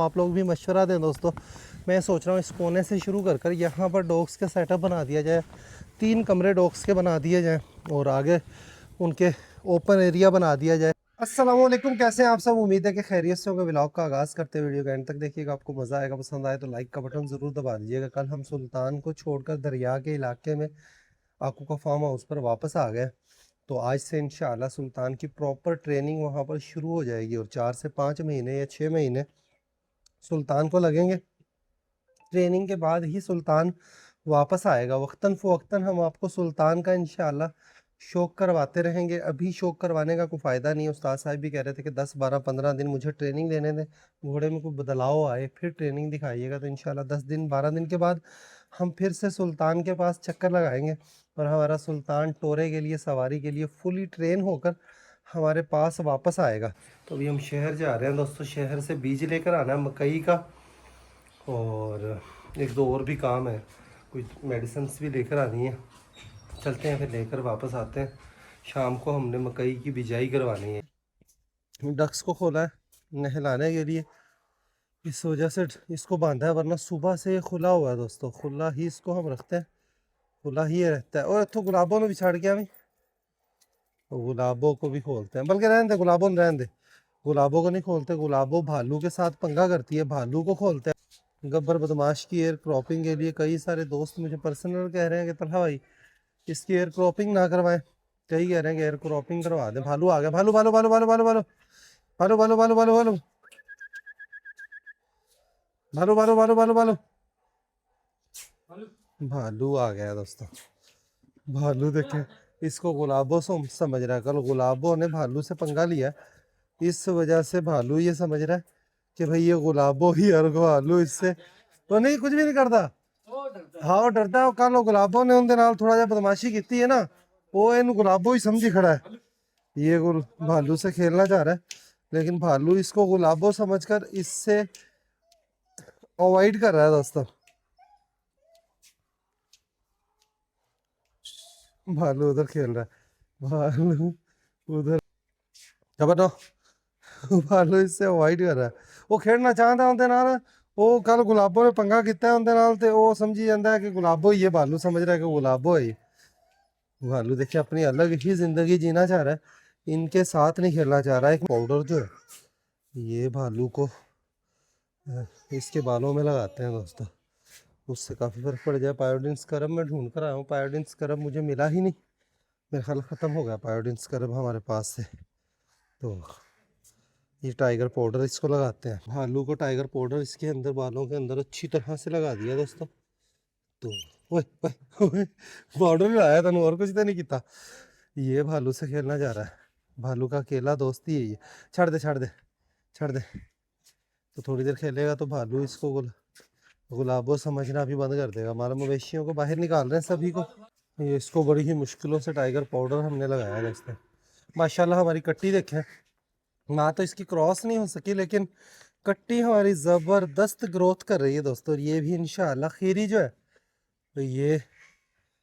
आप लोग भी मशवरा दें दोस्तों। मैं सोच रहा हूँ इस कोने से शुरू कर कर यहाँ पर डॉग्स का सेटअप बना दिया जाए। 3 कमरे डॉग्स के बना दिए जाएँ और आगे उनके ओपन एरिया बना दिया जाए। अस्सलाम वालेकुम, कैसे हैं आप सब? उम्मीद है कि खैरियत से होंगे। व्लॉग का आगाज़ करते हैं, वीडियो के एंड तक देखिएगा, आपको मज़ा आएगा। पसंद आए तो लाइक का बटन ज़रूर दबा दीजिएगा। कल हम सुल्तान को छोड़कर दरिया के इलाके में आकू का फार्म हाउस पर वापस आ गए, तो आज से इंशाअल्लाह सुल्तान की प्रॉपर ट्रेनिंग वहाँ पर शुरू हो जाएगी और 4 से 5 महीने या 6 महीने सुल्तान को लगेंगे। ट्रेनिंग के बाद ही सुल्तान वापस आएगा। वक्तन फ़वक्तन हम आपको सुल्तान का इंशाअल्लाह शौक करवाते रहेंगे। अभी शौक करवाने का कोई फ़ायदा नहीं है। उस्ताद साहब भी कह रहे थे कि 10 12 15 दिन मुझे ट्रेनिंग देने दें, घोड़े में कोई बदलाव आए फिर ट्रेनिंग दिखाइएगा। तो इंशाअल्लाह 10 दिन 12 दिन के बाद हम फिर से सुल्तान के पास चक्कर लगाएंगे और हमारा सुल्तान टोरे के लिए, सवारी के लिए फुली ट्रेन होकर हमारे पास वापस आएगा। तो अभी हम शहर जा रहे हैं दोस्तों। शहर से बीज लेकर आना है मकई का, और एक दो और भी काम है, कुछ मेडिसिन्स भी लेकर आनी है। चलते हैं फिर, लेकर वापस आते हैं। शाम को हमने मकई की बिजाई करवानी है। डक्स को खोला है नहलाने के लिए, इस वजह से इसको बांधा है, वरना सुबह से ये खुला हुआ है दोस्तों। खुला ही इसको हम रखते हैं, खुला ही ये रहता है। और तो गुलाबों ने भी छाड़ गया, गुलाबों को भी खोलते हैं, बल्कि रहने दे, गुलाबों रहने दे। गुलाबों को नहीं खोलते, गुलाबों भालू के साथ पंगा करती है, भालू को खोलते हैं। गब्बर बदमाश की एयर क्रॉपिंग के लिए कई सारे दोस्त मुझे पर्सनल कह रहे हैं कि तलहा भाई इसकी एयर क्रॉपिंग ना करवाएं। कई कह रहे हैं कि एयर क्रॉपिंग करवा दें। भालू आ गया, भालू भालू भालू भालू भालू भालू भालू भालू भालू भालू भालू भालू भालू भालू भालू भालू भालू आ गया दोस्तों। भालू देखे, इसको गुलाबों से समझ रहा है। कल गुलाबों ने भालू से पंगा लिया, इस वजह से भालू ये समझ रहा है कि भाई ये गुलाबों ही, और भालू इससे तो नहीं, कुछ भी नहीं करता। हाँ वो डरता है। कल गुलाबों ने उनके नाल थोड़ा जा बदमाशी की है ना, वो इन गुलाबों ही समझी खड़ा है। ये भालू से खेलना चाह रहा है, लेकिन भालू इसको गुलाबों समझकर इससे अवॉइड कर रहा है दोस्तों। भालू उधर खेल रहा है, भालू उधर जबरदो भालू इससे अवॉइड कर रहा है। वो खेलना चाहता उनके नाल, वो कल गुलाबों ने पंगा किया उनके नाल, ते वो समझी जाता है कि गुलाबो ही है। भालू समझ रहा है कि गुलाबो है। भालू देखिए अपनी अलग ही जिंदगी जीना चाह रहा है, इनके साथ नहीं खेलना चाह रहा है। एक पाउडर जो है ये भालू को इसके बालों में लगाते हैं दोस्तों, उससे काफ़ी फर्क पड़ जाए। पायोडीन स्क्रब में ढूंढ कर आया हूँ, पायोडीन स्क्रब मुझे मिला ही नहीं। मेरा ख्याल ख़त्म हो गया पायोडीन स्क्रब हमारे पास से। तो ये टाइगर पाउडर इसको लगाते हैं, भालू को टाइगर पाउडर इसके अंदर बालों के अंदर अच्छी तरह से लगा दिया दोस्तों। तो ओए ओए ओए, पाउडर भी लगाया था और कुछ तो नहीं किया। ये भालू से खेलना जा रहा है, भालू का अकेला दोस्त ही है ये। छड़ दे छड़ दे छड़ दे। तो थोड़ी देर खेलेगा तो भालू इसको गुलाबो समझना भी बंद कर देगा। हमारे मवेशियों को बाहर निकाल रहे हैं सभी को। ये इसको बड़ी ही मुश्किलों से टाइगर पाउडर हमने लगाया दोस्तों। माशाल्लाह हमारी कट्टी देखें ना, तो इसकी क्रॉस नहीं हो सकी, लेकिन कट्टी हमारी ज़बरदस्त ग्रोथ कर रही है दोस्तों। ये भी इंशाअल्लाह खीरी जो है, तो ये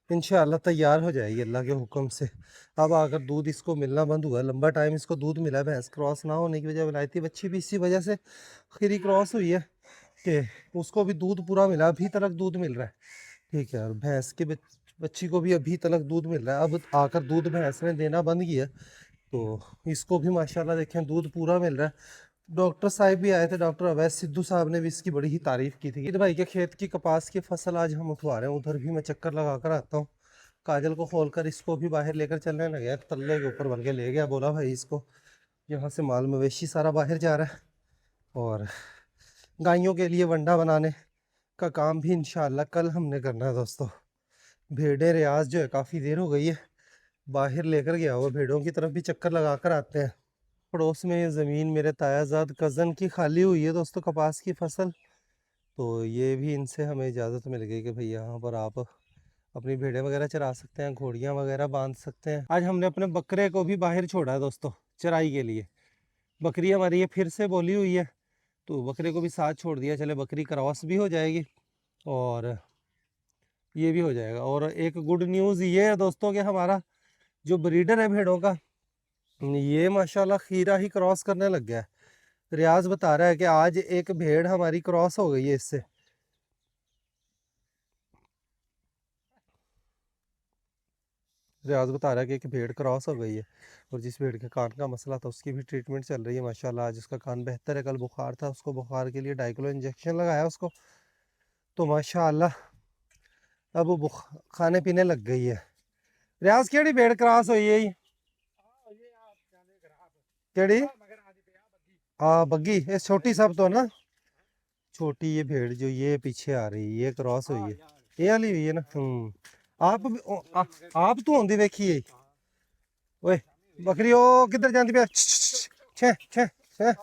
इंशाअल्लाह तैयार हो जाएगी अल्लाह के हुक्म से। अब अगर दूध इसको मिलना बंद हुआ, लंबा टाइम इसको दूध मिला, भैंस क्रॉस ना होने की वजह, विलायती बच्ची भी इसी वजह से खीरी क्रॉस हुई है कि उसको भी दूध पूरा मिला, अभी तक दूध मिल रहा है। ठीक है, और भैंस के बच्ची को भी अभी तक दूध मिल रहा है। अब आकर दूध भैंस ने देना बंद किया, तो इसको भी माशाल्लाह देखें दूध पूरा मिल रहा है। डॉक्टर साहब भी आए थे, डॉक्टर अवैस सिद्धू साहब ने भी इसकी बड़ी ही तारीफ़ की थी। ईद भाई के खेत की कपास की फसल आज हम उठवा रहे हैं, उधर भी मैं चक्कर लगा कर आता हूँ। काजल को खोलकर इसको भी बाहर लेकर चलने लगे, तल्ले के ऊपर बल्कि ले गया, बोला भाई इसको यहाँ से माल मवेशी सारा बाहर जा रहा है। और गायों के लिए वंडा बनाने का काम भी इंशाअल्लाह कल हमने करना है दोस्तों। भेड़ें रियाज जो है काफ़ी देर हो गई है, बाहर लेकर गया हुआ, भेड़ों की तरफ भी चक्कर लगा कर आते हैं। पड़ोस में ये ज़मीन मेरे तायाजाद कज़न की खाली हुई है दोस्तों, कपास की फसल। तो ये भी इनसे हमें इजाज़त मिल गई कि भाई यहाँ पर आप अपनी भेड़ें वगैरह चरा सकते हैं, घोड़ियाँ वगैरह बांध सकते हैं। आज हमने अपने बकरे को भी बाहर छोड़ा है दोस्तों चराई के लिए। बकरी हमारी ये फिर से बोली हुई है, तो बकरे को भी साथ छोड़ दिया। चले बकरी क्रॉस भी हो जाएगी और ये भी हो जाएगा। और एक गुड न्यूज़ ये है दोस्तों कि हमारा जो ब्रीडर है भेड़ों का, ये माशाल्लाह खीरा ही क्रॉस करने लग गया है। रियाज बता रहा है कि आज एक भेड़ हमारी क्रॉस हो गई है इससे। रियाज बता रहा है कि एक भेड़ क्रॉस हो गई है, और जिस भेड़ के कान का मसला था उसकी भी ट्रीटमेंट चल रही है माशाल्लाह। आज उसका कान बेहतर है, कल बुखार था उसको, बुखार के लिए डाइक्लो इंजेक्शन लगाया उसको, तो माशाल्लाह अब वो खाने पीने लग गई है। रियाज केड़ी भेड़ क्रॉस हुई है? केड़ी? हाँ बग्गी, ये छोटी सब तो ना, छोटी ये भेड़ जो ये पीछे आ रही है ये क्रॉस हुई है, ये वाली हुई है ना। आप आप तो होंदी देखी है। ओए बकरी ओ किधर जाती पे? छे छे छे।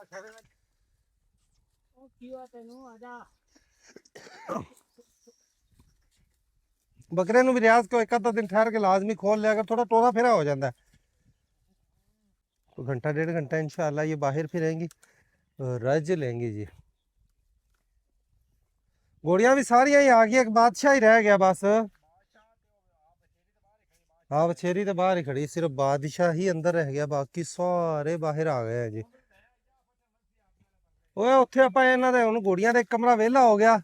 बकरे नु भी रियाज को एक आधा दिन ठहर के लाजमी खोल लिया, अगर थोड़ा टोरा फेरा हो जाता है तो घंटा डेढ़ घंटा इंशाल्लाह ये बाहर फिरेंगी और रज लेंगी जी। घोड़ियां भी सारी ही आ गई, एक बादशाह ही रह गया बस। हाँ बछेरी तो बाहर ही खड़ी, सिर्फ बादशाह ही अंदर रह गया, बाकी सारे बाहर आ गए हैं जी। ਓਏ ਉੱਥੇ ਆਪਾਂ ਇਹਨਾਂ ਦੇ ਹੁਣ ਘੋੜੀਆਂ ਦਾ ਇੱਕ ਕਮਰਾ ਵਿਹਲਾ ਹੋ ਗਿਆ,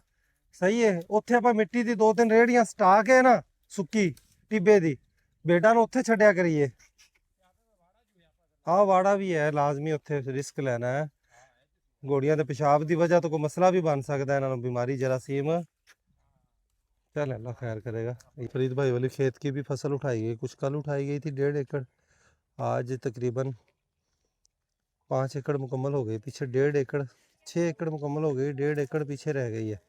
ਸਹੀ ਹੈ, ਉੱਥੇ ਆਪਾਂ ਮਿੱਟੀ ਦੀ ਦੋ ਤਿੰਨ ਰੇੜੀਆਂ ਸਟਾ ਕੇ ਨਾ ਸੁੱਕੀ ਟਿੱਬੇ ਦੀ ਬੇਟਾ ਨੂੰ ਉੱਥੇ ਛੱਡਿਆ ਕਰੀਏ। ਆਹ ਵਾੜਾ ਵੀ ਹੈ, ਲਾਜ਼ਮੀ ਉੱਥੇ ਰਿਸਕ ਲੈਣਾ ਹੈ। घोड़ियां के पेशाब की वजह तो कोई मसला भी बन सकता है, इन्होंने बीमारी जरासीम। चल अल्लाह खैर करेगा। फरीद भाई वाली खेत की भी फसल उठाई गई, कुछ कल उठाई गई थी 1.5 एकड़, आज तकरीबन 5 एकड़ मुकम्मल हो गई, पीछे 1.5 एकड़ 6 एकड़ मुकम्मल हो गई, 1.5 एकड़ पीछे रह गई है।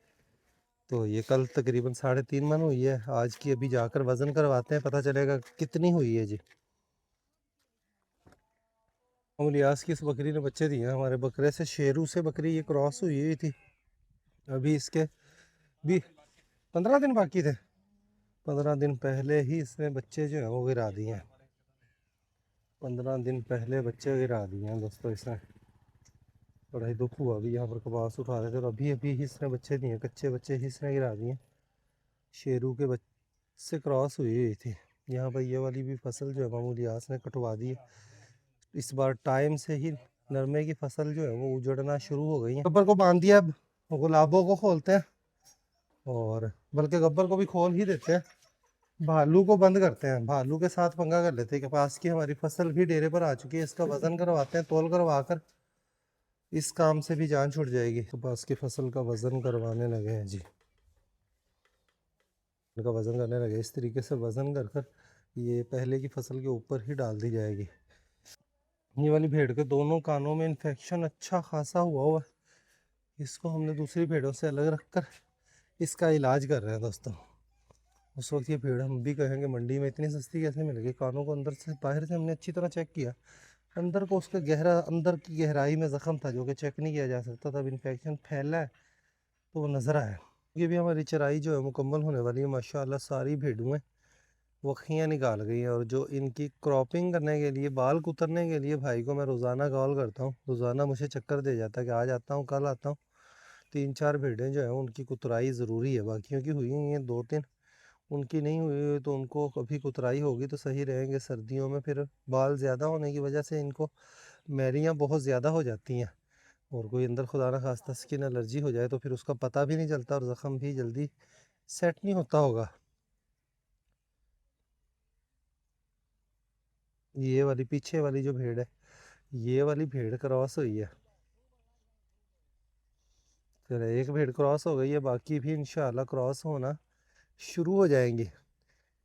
तो ये कल तकरीबन 3.5 मन हुई है, आज की अभी जाकर वज़न करवाते हैं, पता चलेगा कितनी हुई है जी। इलियास की इस बकरी ने बच्चे दिए हैं, हमारे बकरे से शेरू से बकरी ये क्रॉस हुई थी, अभी इसके भी 15 दिन बाकी थे, 15 दिन पहले ही इसने बच्चे जो है वो गिरा दिए हैं, 15 दिन पहले बच्चे गिरा दिए हैं दोस्तों इसने। बड़ा ही दुख हुआ, अभी यहाँ पर कपास उठा रहे थे और अभी अभी ही इसने बच्चे दिए, कच्चे बच्चे ही इसने गिरा दिए। शेरू के बच्चे से क्रॉस हुई थी। यहाँ पर ये वाली भी फसल जो है मामूली इलियास ने कटवा दी है, इस बार टाइम से ही नरमे की फसल जो है वो उजड़ना शुरू हो गई है। गब्बर को बांध दिया, अब गुलाबों को खोलते हैं, और बल्कि गब्बर को भी खोल ही देते हैं, भालू को बंद करते हैं, भालू के साथ पंगा कर लेते हैं। कपास की हमारी फसल भी डेरे पर आ चुकी है, इसका वजन करवाते हैं, तोल करवा कर इस काम से भी जान छूट जाएगी। कपास की फसल का वजन करवाने लगे हैं जी, इनका वजन करने लगे, इस तरीके से वजन कर कर ये पहले की फसल के ऊपर ही डाल दी जाएगी। ये वाली भेड़ के दोनों कानों में इन्फेक्शन अच्छा खासा हुआ है, इसको हमने दूसरी भेड़ों से अलग रखकर इसका इलाज कर रहे हैं दोस्तों। उस वक्त ये भेड़ हम भी कहेंगे मंडी में इतनी सस्ती कैसे मिल गई, कानों को अंदर से बाहर से हमने अच्छी तरह चेक किया, अंदर को उसका गहरा अंदर की गहराई में ज़ख़म था जो कि चेक नहीं किया जा सकता, तब इन्फेक्शन फैला है तो वो नज़र आया। ये भी हमारी चराई जो है मुकम्मल होने वाली है माशाल्लाह, सारी भेड़ुएँ वखियाँ निकाल गई हैं, और जो इनकी क्रॉपिंग करने के लिए, बाल कुतरने के लिए भाई को मैं रोज़ाना कॉल करता हूँ, रोज़ाना मुझे चक्कर दे जाता है कि आज आता हूँ कल आता हूँ। 3-4 भेड़ें जो हैं उनकी कुतराई ज़रूरी है, बाकियों की हुई हैं 2-3, उनकी नहीं हुई तो उनको कभी कुतराई होगी तो सही रहेंगे। सर्दियों में फिर बाल ज़्यादा होने की वजह से इनको मैरियाँ बहुत ज़्यादा हो जाती हैं, और कोई अंदर खुदा ना खास्ता स्किन एलर्जी हो जाए तो फिर उसका पता भी नहीं चलता, और ज़ख़म भी जल्दी सेट नहीं होता होगा। ये वाली पीछे वाली जो भेड़ है, ये वाली भेड़ क्रॉस हुई है, चलो एक भेड़ क्रॉस हो गई है, बाकी भी इंशाल्लाह क्रॉस होना शुरू हो जाएंगी।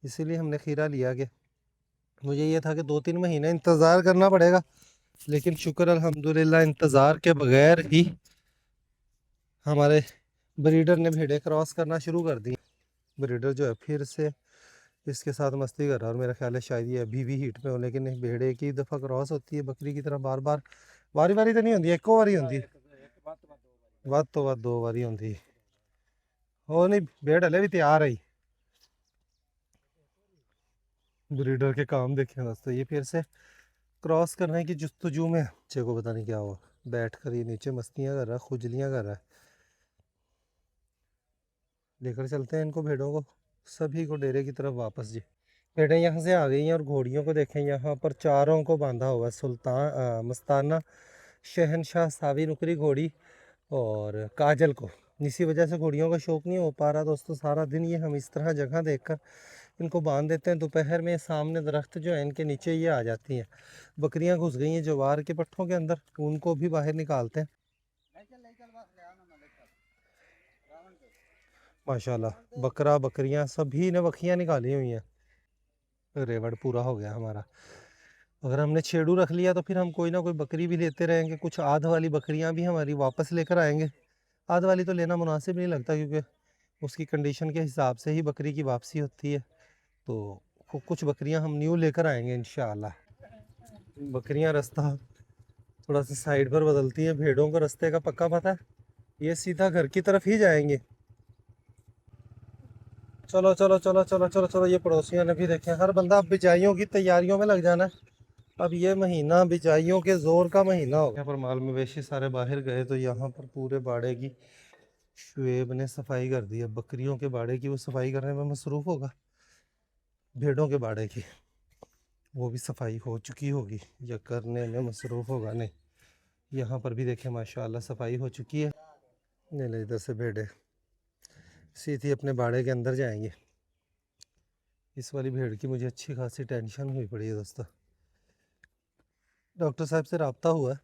इसीलिए हमने खीरा लिया कि मुझे ये था कि 2-3 महीने इंतज़ार करना पड़ेगा, लेकिन शुक्र अल्हम्दुलिल्लाह इंतज़ार के बगैर ही हमारे ब्रीडर ने भेड़ें क्रॉस करना शुरू कर दी। ब्रीडर जो है फिर से इसके साथ मस्ती कर रहा है, और मेरा ख्याल है शायद ये अभी भी हीट में हो, लेकिन भेड़ एक ही दफ़ा क्रॉस होती है, बकरी की तरह बार बार वारी वारी तो नहीं होती, एको बारी होती, ਵੱਧ तो ਵੱਧ 2 बारी होती। वो नहीं भेड़ हले भी तैयार है, ब्रीडर के काम देखे दोस्तों। ये फिर से क्रॉस करने की जुस्तजू में, बच्चे को पता नहीं क्या हुआ, बैठ कर ये नीचे मस्तियाँ कर रहा है, खुजलियाँ कर रहा है। लेकर चलते हैं इनको भेड़ों को सभी को डेरे की तरफ वापस जी। भेड़ें यहाँ से आ गई हैं, और घोड़ियों को देखें यहाँ पर चारों को बांधा हुआ है, सुल्तान मस्ताना शहनशाह सावी नुकरी घोड़ी और काजल को। इसी वजह से घोड़ियों का शौक़ नहीं हो पा रहा दोस्तों। सारा दिन ये हम इस तरह जगह देखकर इनको बांध देते हैं। दोपहर में सामने दरख्त जो है इनके नीचे ये आ जाती हैं। बकरियां घुस गई हैं ज्वार के पट्ठों के अंदर, उनको भी बाहर निकालते हैं। माशाल्लाह बकरा बकरियां सभी ने बखियां निकाली हुई हैं। रेवड़ पूरा हो गया हमारा। अगर हमने छेड़ू रख लिया तो फिर हम कोई ना कोई बकरी भी लेते रहेंगे। कुछ आध वाली बकरियां भी हमारी वापस लेकर आएंगे। आध वाली तो लेना मुनासिब नहीं लगता, क्योंकि उसकी कंडीशन के हिसाब से ही बकरी की वापसी होती है। तो कुछ बकरियां हम न्यू लेकर आएंगे इंशाअल्लाह। बकरियां रास्ता थोड़ा सा साइड पर बदलती हैं। भेड़ों को रास्ते का पक्का पता है, ये सीधा घर की तरफ ही जाएंगे। चलो चलो चलो चलो चलो चलो, ये पड़ोसियों ने भी देखे। हर बंदा अब बिजाइयों की तैयारियों में लग जाना है। अब ये महीना बिजाइयों के जोर का महीना हो। यहाँ पर माल मवेशी सारे बाहर गए तो यहाँ पर पूरे बाड़े की शुएब ने सफाई कर दी है। बकरियों के बाड़े की वो सफाई करने में मसरूफ़ होगा, भेड़ों के बाड़े की वो भी सफाई हो चुकी होगी या करने में मसरूफ़ होगा। नहीं, यहाँ पर भी देखें माशाल्लाह सफाई हो चुकी है। नहीं नहीं, इधर से भेड़े सीधी अपने बाड़े के अंदर जाएंगे। इस वाली भेड़ की मुझे अच्छी खासी टेंशन हुई पड़ी है दोस्तों। डॉक्टर साहब से रब्ता हुआ है,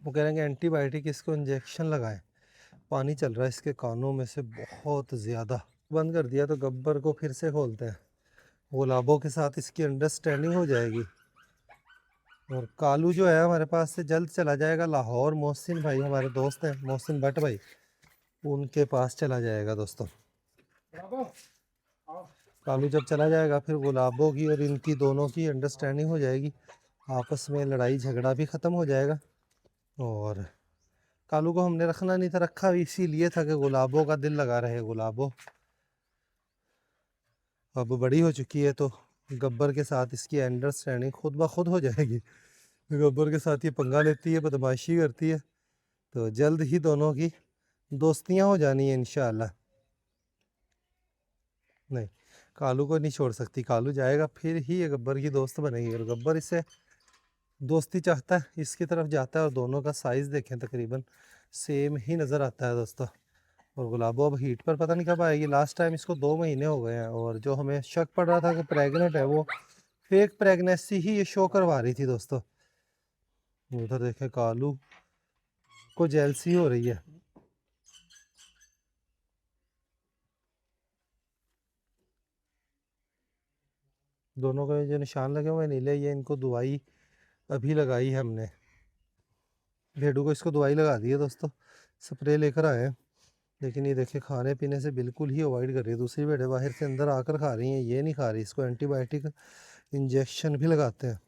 वो कह रहे हैं कि एंटीबायोटिक इसको इंजेक्शन लगाएं। पानी चल रहा है इसके कानों में से बहुत ज़्यादा। बंद कर दिया तो गब्बर को फिर से खोलते हैं। गुलाबों के साथ इसकी अंडरस्टैंडिंग हो जाएगी। और कालू जो है हमारे पास से जल्द चला जाएगा लाहौर। मोहसिन भाई हमारे दोस्त हैं, मोहसिन भट्ट भाई, उनके पास चला जाएगा दोस्तों। कालू जब चला जाएगा फिर गुलाबों की और इनकी दोनों की अंडरस्टैंडिंग हो जाएगी। आपस में लड़ाई झगड़ा भी ख़त्म हो जाएगा। और कालू को हमने रखना नहीं था, रखा भी इसीलिए था कि गुलाबों का दिल लगा रहे। गुलाबों अब बड़ी हो चुकी है तो गब्बर के साथ इसकी अंडरस्टैंडिंग खुद ब खुद हो जाएगी। गब्बर के साथ ये पंगा लेती है, बदमाशी करती है, तो जल्द ही दोनों की दोस्तियां हो जानी है इंशाअल्लाह। नहीं, कालू को नहीं छोड़ सकती। कालू जाएगा फिर ही ये गब्बर की दोस्त बनेगी, और गब्बर इससे दोस्ती चाहता है, इसकी तरफ जाता है। और दोनों का साइज़ देखें तकरीबन सेम ही नज़र आता है दोस्तों। और गुलाबो अब हीट पर पता नहीं कब आएगी। लास्ट टाइम इसको 2 महीने हो गए हैं, और जो हमें शक पड़ रहा था कि प्रेग्नेंट है, वो फेक प्रेगनेंसी ही ये शो करवा रही थी दोस्तों। उधर देखें कालू को जेलसी हो रही है। दोनों को जो निशान लगे हुए नीले, ये इनको दवाई अभी लगाई है हमने। भेड़ू को इसको दवाई लगा दी है दोस्तों, स्प्रे लेकर आए हैं। लेकिन ये देखिए खाने पीने से बिल्कुल ही अवॉइड कर रही है। दूसरी भेड़ें बाहर से अंदर आकर खा रही हैं, ये नहीं खा रही। इसको एंटीबायोटिक इंजेक्शन भी लगाते हैं।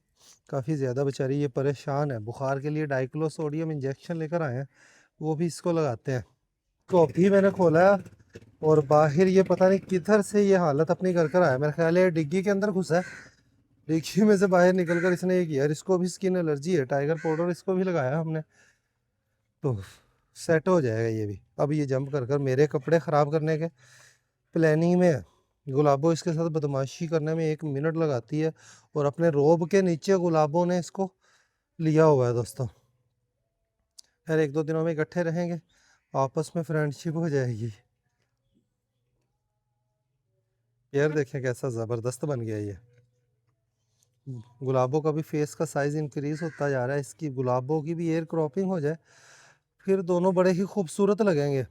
काफ़ी ज़्यादा बेचारी ये परेशान है। बुखार के लिए डाइक्लोसोडियम इंजेक्शन लेकर आए हैं, वो भी इसको लगाते हैं। तो अभी मैंने खोला है और बाहर ये पता नहीं किधर से ये हालत अपनी कर कर आया। मेरा ख्याल है डिग्गी के अंदर घुसा है। डिग्गी में से बाहर निकल कर इसने ये किया। इसको भी स्किन एलर्जी है। टाइगर पाउडर इसको भी लगाया हमने, तो सेट हो जाएगा ये भी। अब ये जंप कर कर मेरे कपड़े ख़राब करने के प्लानिंग में है। गुलाबो इसके साथ बदमाशी करने में 1 मिनट लगाती है, और अपने रोब के नीचे गुलाबों ने इसको लिया हुआ है दोस्तों। खैर 1-2 दिनों में इकट्ठे रहेंगे, आपस में फ्रेंडशिप हो जाएगी। यार देखें कैसा ज़बरदस्त बन गया ये। गुलाबों का भी फेस का साइज़ इंक्रीज़ होता जा रहा है। इसकी गुलाबों की भी एयर क्रॉपिंग हो जाए, फिर दोनों बड़े ही खूबसूरत लगेंगे।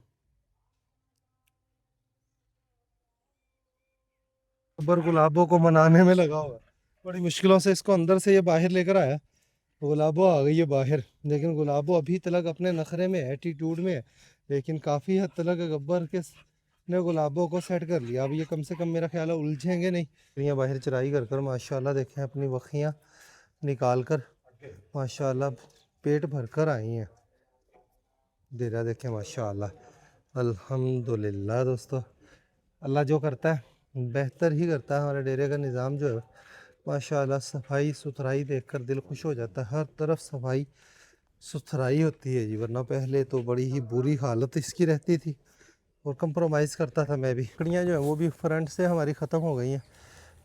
गब्बर गुलाबों को मनाने में लगा हुआ है। बड़ी मुश्किलों से इसको अंदर से ये बाहर लेकर आया। गुलाबो आ गई है बाहर, लेकिन गुलाबो अभी तक अपने नखरे में एटीट्यूड में है। लेकिन काफ़ी हद तक गब्बर के ने गुलाबों को सेट कर लिया। अब ये कम से कम मेरा ख्याल है उलझेंगे नहीं। बकरियाँ बाहर चराई कर कर माशाल्लाह देखें अपनी बखियाँ निकाल कर माशाल्लाह पेट भर कर आई हैं। डेरा देखें माशाल्लाह, अल्हम्दुलिल्लाह दोस्तों। अल्लाह जो करता है बेहतर ही करता है। हमारे डेरे का निज़ाम जो है माशाल्लाह, सफाई सुथराई देखकर दिल खुश हो जाता है। हर तरफ सफाई सुथराई होती है जी, वरना पहले तो बड़ी ही बुरी हालत इसकी रहती थी और कंप्रोमाइज़ करता था मैं भी। लकड़ियाँ जो है वो भी फ्रंट से हमारी ख़त्म हो गई हैं।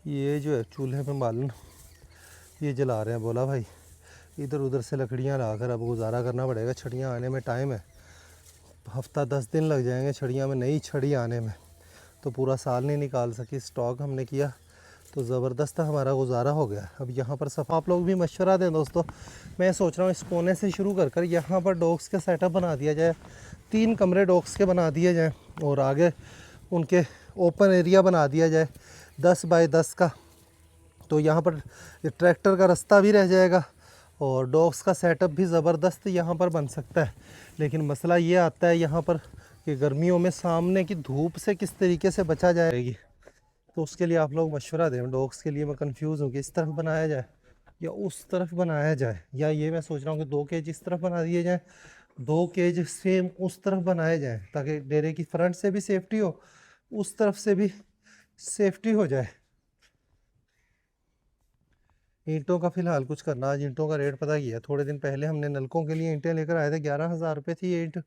ये जो है चूल्हे पे मालन ये जला रहे हैं। बोला भाई इधर उधर से लकड़ियाँ लाकर अब गुजारा करना पड़ेगा। छड़ियाँ आने में टाइम है, हफ्ता 10 दिन लग जाएंगे छड़ियाँ में, नई छड़ी आने में, तो पूरा साल नहीं निकाल सकी। स्टॉक हमने किया तो ज़बरदस्त हमारा गुजारा हो गया। अब यहाँ पर सब आप लोग भी मशवरा दें दोस्तों। मैं सोच रहा हूँ इस कोने से शुरू कर यहाँ पर डॉग्स के सेटअप बना दिया जाए, 3 कमरे डॉग्स के बना दिए जाएँ और आगे उनके ओपन एरिया बना दिया जाए 10 बाय 10 का। तो यहाँ पर ट्रैक्टर का रास्ता भी रह जाएगा और डॉग्स का सेटअप भी ज़बरदस्त यहाँ पर बन सकता है। लेकिन मसला ये आता है यहाँ पर कि गर्मियों में सामने की धूप से किस तरीके से बचा जाएगी, तो उसके लिए आप लोग मशवरा दें। डॉग्स के लिए मैं कंफ्यूज हूँ कि इस तरफ बनाया जाए या उस तरफ बनाया जाए, या ये मैं सोच रहा हूँ कि 2 केज इस तरफ बना दिए जाए, 2 केज सेम उस तरफ बनाए जाए, ताकि डेरे की फ्रंट से भी सेफ्टी हो, उस तरफ से भी सेफ्टी हो जाए। ईंटों का फ़िलहाल कुछ करना, आज ईंटों का रेट पता किया, थोड़े दिन पहले हमने नलकों के लिए ईंटें लेकर आए थे, 11,000 रुपये थी ईंट।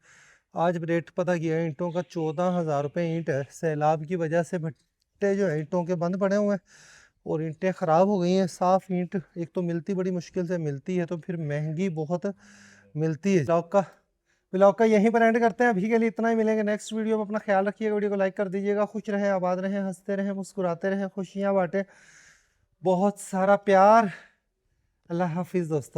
आज रेट पता किया ईंटों का 14,000 रुपये ईंट है। सैलाब की वजह से भट्टे जो है ईंटों के बंद पड़े हुए हैं और ईंटें ख़राब हो गई हैं। साफ़ ईंट एक तो मिलती बड़ी मुश्किल से मिलती है, तो फिर महंगी बहुत मिलती है। ब्लॉग का यहीं पर एंड करते हैं, अभी के लिए इतना ही। मिलेंगे नेक्स्ट वीडियो में। अपना ख्याल रखिएगा, वीडियो को लाइक कर दीजिएगा। खुश रहें, आबाद रहें, हंसते रहें, मुस्कुराते रहें, खुशियाँ बांटें, बहुत सारा प्यार। अल्लाह हाफिज़ दोस्तों।